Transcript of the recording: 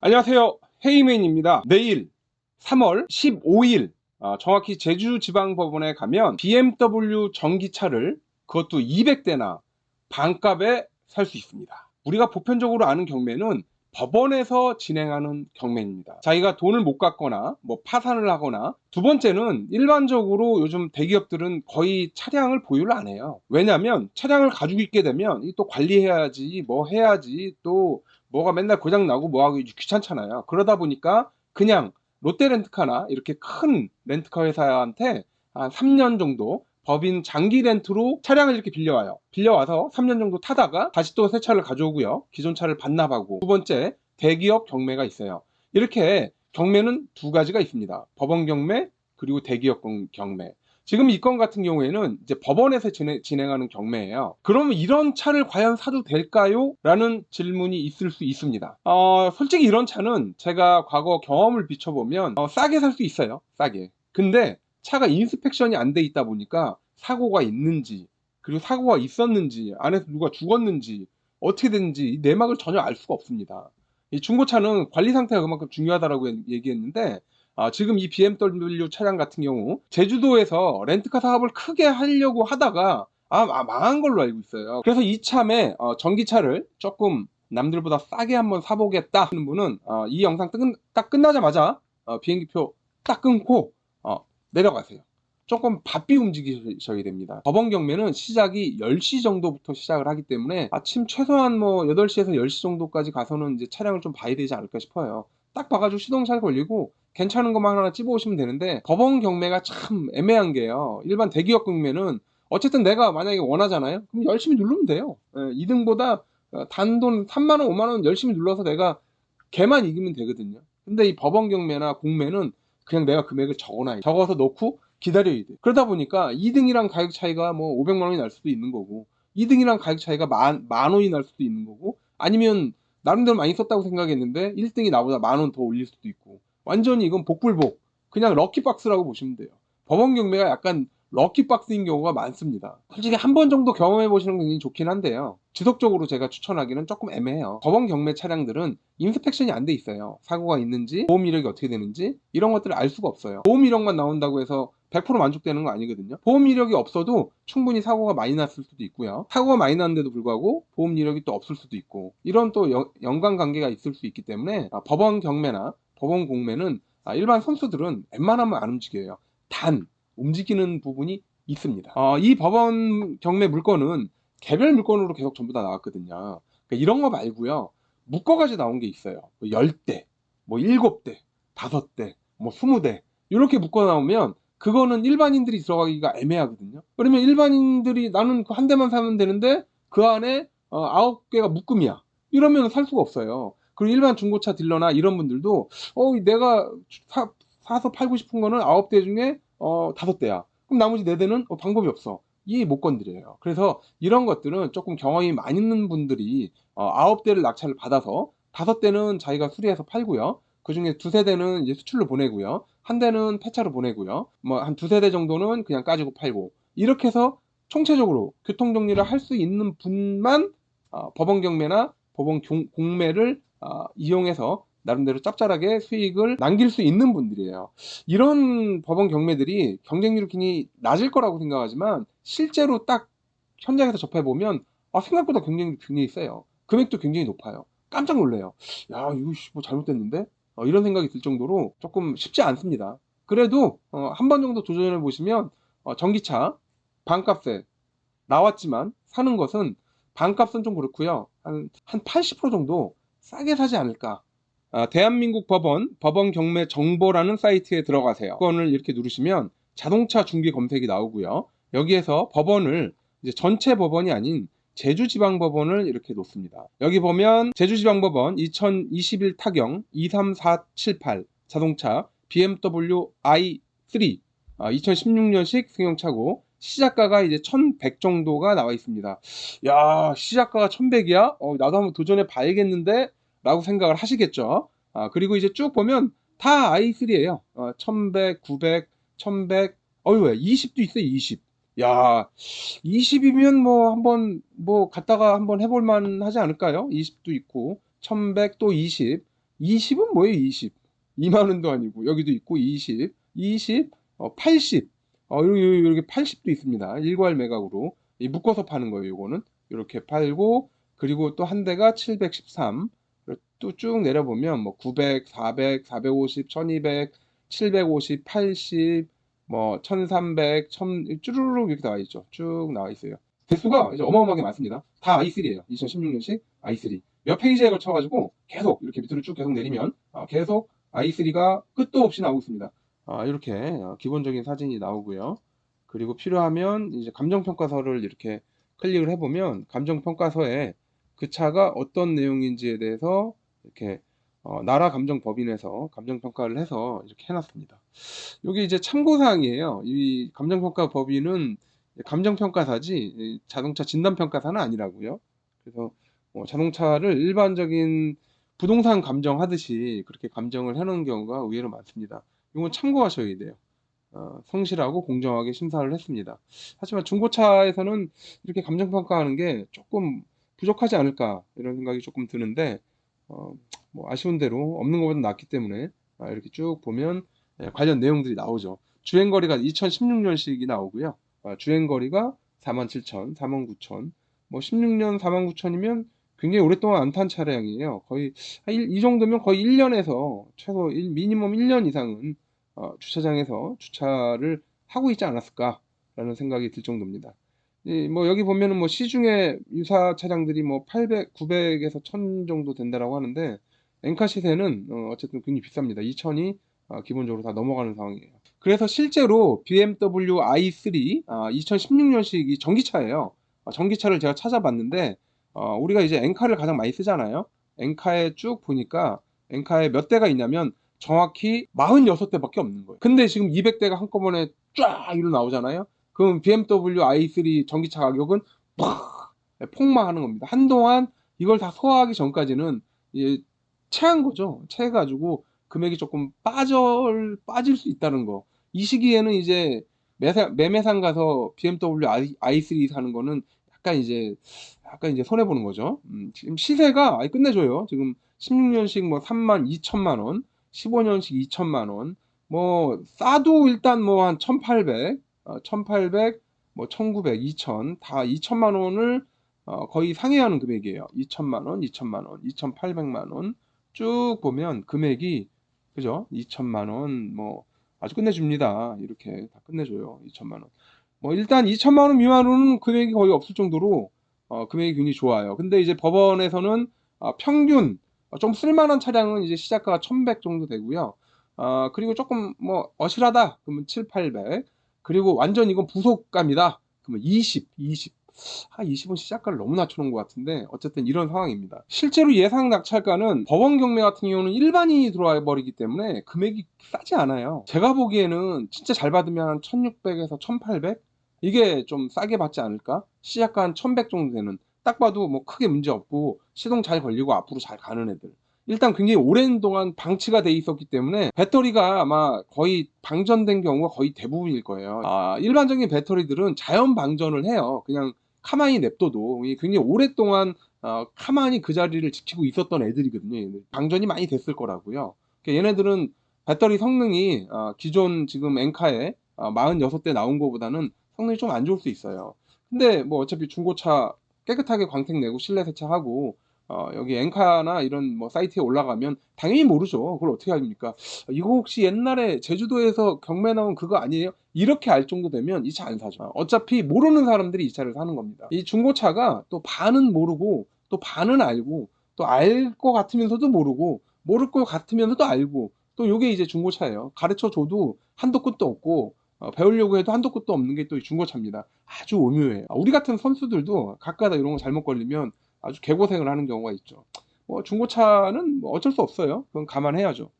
안녕하세요. 헤이맨입니다. 내일 3월 15일 정확히 제주지방법원에 가면 BMW 전기차를 그것도 200대나 반값에 살 수 있습니다. 우리가 보편적으로 아는 경매는 법원에서 진행하는 경매입니다. 자기가 돈을 못 갚거나 뭐 파산을 하거나, 두 번째는 일반적으로 요즘 대기업들은 거의 차량을 보유를 안 해요. 왜냐하면 차량을 가지고 있게 되면 또 관리해야지 뭐 해야지 또 뭐가 맨날 고장 나고 뭐하고 귀찮잖아요. 그러다 보니까 그냥 롯데렌트카나 이렇게 큰 렌트카 회사한테 한 3년 정도 법인 장기 렌트로 차량을 이렇게 빌려와요. 빌려와서 3년 정도 타다가 다시 또 새 차를 가져오고요. 기존 차를 반납하고. 두 번째, 대기업 경매가 있어요. 이렇게 경매는 두 가지가 있습니다. 법원 경매 그리고 대기업 경매. 지금 이 건 같은 경우에는 이제 법원에서 진행하는 경매예요. 그러면 이런 차를 과연 사도 될까요? 라는 질문이 있을 수 있습니다. 솔직히 이런 차는 제가 과거 경험을 비춰보면 싸게 살 수 있어요. 싸게. 근데 차가 인스펙션이 안 돼 있다 보니까 사고가 있는지, 그리고 사고가 있었는지, 안에서 누가 죽었는지, 어떻게 됐는지 이 내막을 전혀 알 수가 없습니다. 이 중고차는 관리 상태가 그만큼 중요하다고 얘기했는데, 지금 이 BMW 차량 같은 경우 제주도에서 렌트카 사업을 크게 하려고 하다가 망한 걸로 알고 있어요. 그래서 이참에 전기차를 조금 남들보다 싸게 한번 사보겠다 하는 분은 이 영상 딱 끝나자마자 비행기표 딱 끊고 내려가세요. 조금 바삐 움직이셔야 됩니다. 법원 경매는 시작이 10시 정도부터 시작을 하기 때문에 아침 최소한 뭐 8시에서 10시 정도까지 가서는 이제 차량을 좀 봐야 되지 않을까 싶어요. 딱 봐가지고 시동 잘 걸리고 괜찮은 것만 하나 찝어오시면 되는데, 법원 경매가 참 애매한 게요. 일반 대기업 경매는 어쨌든 내가 만약에 원하잖아요. 그럼 열심히 누르면 돼요. 2등보다 단돈 3만원, 5만원 열심히 눌러서 내가 걔만 이기면 되거든요. 근데 이 법원 경매나 공매는 그냥 내가 금액을 적어놔요. 적어서 넣고 기다려야 돼. 그러다 보니까 2등이랑 가격 차이가 뭐 500만 원이 날 수도 있는 거고, 2등이랑 가격 차이가 만 원이 날 수도 있는 거고, 아니면 나름대로 많이 썼다고 생각했는데 1등이 나보다 만 원 더 올릴 수도 있고, 완전히 이건 복불복, 그냥 럭키박스라고 보시면 돼요. 법원 경매가 약간 럭키박스인 경우가 많습니다. 솔직히 한 번 정도 경험해 보시는 게 굉장히 좋긴 한데요, 지속적으로 제가 추천하기는 조금 애매해요. 법원 경매 차량들은 인스펙션이 안 돼 있어요. 사고가 있는지, 보험 이력이 어떻게 되는지 이런 것들을 알 수가 없어요. 보험 이력만 나온다고 해서 100% 만족되는 거 아니거든요. 보험 이력이 없어도 충분히 사고가 많이 났을 수도 있고요. 사고가 많이 났는데도 불구하고 보험 이력이 또 없을 수도 있고, 이런 또 연관관계가 있을 수 있기 때문에 법원 경매나 법원 공매는 일반 선수들은 웬만하면 안 움직여요. 단 움직이는 부분이 있습니다. 이 법원 경매 물건은 개별 물건으로 계속 전부 다 나왔거든요. 그러니까 이런 거 말고요, 묶어가지고 나온 게 있어요. 뭐 10대, 뭐 7대, 5대, 뭐 20대 이렇게 묶어 나오면 그거는 일반인들이 들어가기가 애매하거든요. 그러면 일반인들이 나는 그 한 대만 사면 되는데 그 안에 9개가 묶음이야. 이러면 살 수가 없어요. 그리고 일반 중고차 딜러나 이런 분들도 내가 사서 팔고 싶은 거는 9대 중에 5대야. 그럼 나머지 4대는 방법이 없어. 이 못 건드려요. 그래서 이런 것들은 조금 경험이 많이 있는 분들이 9대를 낙찰을 받아서 5대는 자기가 수리해서 팔고요. 그 중에 2세대는 이제 수출로 보내고요. 한 대는 폐차로 보내고요. 뭐 한 2세대 정도는 그냥 까지고 팔고. 이렇게 해서 총체적으로 교통 정리를 할 수 있는 분만 법원 경매나 법원 공매를 이용해서 나름대로 짭짤하게 수익을 남길 수 있는 분들이에요. 이런 법원 경매들이 경쟁률이 굉장히 낮을 거라고 생각하지만 실제로 딱 현장에서 접해보면 생각보다 경쟁률이 굉장히 세요. 금액도 굉장히 높아요. 깜짝 놀래요. 야, 이거 뭐 잘못됐는데? 이런 생각이 들 정도로 조금 쉽지 않습니다. 그래도 한 번 정도 도전해 보시면 전기차 반값에 나왔지만 사는 것은, 반값은 좀 그렇고요. 한 80% 정도 싸게 사지 않을까. 대한민국 법원 경매 정보라는 사이트에 들어가세요. 그거를 이렇게 누르시면 자동차 중개 검색이 나오고요. 여기에서 법원을 이제 전체 법원이 아닌 제주지방법원을 이렇게 놓습니다. 여기 보면 제주지방법원 2021 타경 23478 자동차 BMW i3 2016년식 승용차고, 시작가가 이제 1100 정도가 나와 있습니다. 야, 시작가가 1100이야? 나도 한번 도전해 봐야겠는데? 라고 생각을 하시겠죠. 그리고 이제 쭉 보면 다 i3예요. 1100, 900, 1100, 왜 20도 있어요, 20. 야, 20이면 뭐 한번 뭐 갔다가 한번 해볼 만 하지 않을까요? 20도 있고, 1100 또 20. 20은 뭐예요? 20. 2만 원도 아니고 여기도 있고 20, 20, 80. 이렇게 80도 있습니다. 일괄 매각으로 묶어서 파는 거예요. 요거는 이렇게 팔고 그리고 또 한 대가 713. 또 쭉 내려보면 뭐 900, 400, 450, 1200, 750, 80, 뭐 1300, 1000 쭈루룩 이렇게 나와 있죠. 쭉 나와 있어요. 대수가 이제 어마어마하게 많습니다. 다 i3예요. 2016년식 i3. 몇 페이지에 걸쳐가지고 계속 이렇게 밑으로 쭉 계속 내리면 계속 i3가 끝도 없이 나오고 있습니다. 이렇게 기본적인 사진이 나오고요. 그리고 필요하면 이제 감정평가서를 이렇게 클릭을 해보면 감정평가서에 그 차가 어떤 내용인지에 대해서 이렇게 나라 감정법인에서 감정평가를 해서 이렇게 해놨습니다. 여기 이제 참고사항이에요. 이 감정평가 법인은 감정평가사지 자동차 진단평가사는 아니라고요. 그래서 자동차를 일반적인 부동산 감정하듯이 그렇게 감정을 해놓은 경우가 의외로 많습니다. 이건 참고하셔야 돼요. 성실하고 공정하게 심사를 했습니다. 하지만 중고차에서는 이렇게 감정평가하는 게 조금 부족하지 않을까 이런 생각이 조금 드는데 뭐 아쉬운 대로 없는 것보다 낫기 때문에 이렇게 쭉 보면 관련 내용들이 나오죠. 주행거리가 2016년식이 나오고요. 주행거리가 47,000, 49,000. 뭐 16년 49,000이면 굉장히 오랫동안 안 탄 차량이에요. 거의 이 정도면 거의 1년에서 최소 미니멈 1년 이상은 주차장에서 주차를 하고 있지 않았을까라는 생각이 들 정도입니다. 뭐 여기 보면은 뭐 시중에 유사 차량들이 뭐 800, 900에서 1000 정도 된다라고 하는데 엔카 시세는 어쨌든 굉장히 비쌉니다. 2000이 기본적으로 다 넘어가는 상황이에요. 그래서 실제로 BMW i3 2016년식 이 전기차예요. 전기차를 제가 찾아봤는데 우리가 이제 엔카를 가장 많이 쓰잖아요. 엔카에 쭉 보니까 엔카에 몇 대가 있냐면 정확히 46대밖에 없는 거예요. 근데 지금 200대가 한꺼번에 쫙 이로 나오잖아요. 그럼 BMW i3 전기차 가격은 팍 폭망하는 겁니다. 한동안 이걸 다 소화하기 전까지는 체한 거죠. 체해가지고 금액이 조금 빠질 수 있다는 거. 이 시기에는 이제 매매상 가서 BMW i3 사는 거는 약간 이제 손해 보는 거죠. 지금 시세가 아예 끝내줘요. 지금 16년식 뭐 32,000만 원, 15년식 2천만 원, 뭐 싸도 일단 뭐 한 1,800, 1,800, 뭐 1,900, 2,000, 다 2천만 원을 거의 상회하는 금액이에요. 2천만 원, 2천만 원, 2,800만 원 쭉 보면 금액이 그죠? 2천만 원 뭐 아주 끝내줍니다. 이렇게 다 끝내줘요. 2천만 원. 뭐 일단 2천만 원 미만으로는 금액이 거의 없을 정도로 금액이 굉장히 좋아요. 근데 이제 법원에서는 평균 좀 쓸만한 차량은 이제 시작가가 1,100 정도 되고요. 그리고 조금 뭐 어실하다 그러면 7, 800. 그리고 완전 이건 부속가입니다. 그러면 20. 20은 시작가를 너무 낮춰놓은 것 같은데 어쨌든 이런 상황입니다. 실제로 예상 낙찰가는 법원 경매 같은 경우는 일반인이 들어와 버리기 때문에 금액이 싸지 않아요. 제가 보기에는 진짜 잘 받으면 한 1,600에서 1,800? 이게 좀 싸게 받지 않을까? 시작가 한 1,100 정도 되는 딱 봐도 뭐 크게 문제 없고 시동 잘 걸리고 앞으로 잘 가는 애들. 일단 굉장히 오랜 동안 방치가 돼 있었기 때문에 배터리가 아마 거의 방전된 경우가 거의 대부분일 거예요. 일반적인 배터리들은 자연 방전을 해요. 그냥 가만히 냅둬도 굉장히 오랫동안 가만히 그 자리를 지키고 있었던 애들이거든요. 방전이 많이 됐을 거라고요. 그러니까 얘네들은 배터리 성능이 기존 지금 엔카에 46대 나온 거보다는 성능이 좀 안 좋을 수 있어요. 근데 뭐 어차피 중고차 깨끗하게 광택 내고 실내 세차하고 여기 엔카나 이런 뭐 사이트에 올라가면 당연히 모르죠. 그걸 어떻게 합니까? 이거 혹시 옛날에 제주도에서 경매 나온 그거 아니에요? 이렇게 알 정도 되면 이 차 안 사죠. 어차피 모르는 사람들이 이 차를 사는 겁니다. 이 중고차가 또 반은 모르고 또 반은 알고 또 알 것 같으면서도 모르고 모를 것 같으면서도 알고 또 요게 이제 중고차예요. 가르쳐 줘도 한도 끝도 없고 배우려고 해도 한도 끝도 없는 게 또 중고차입니다. 아주 오묘해요. 우리 같은 선수들도 가끔가다 이런 거 잘못 걸리면 아주 개고생을 하는 경우가 있죠. 뭐 중고차는 뭐 어쩔 수 없어요. 그건 감안해야죠.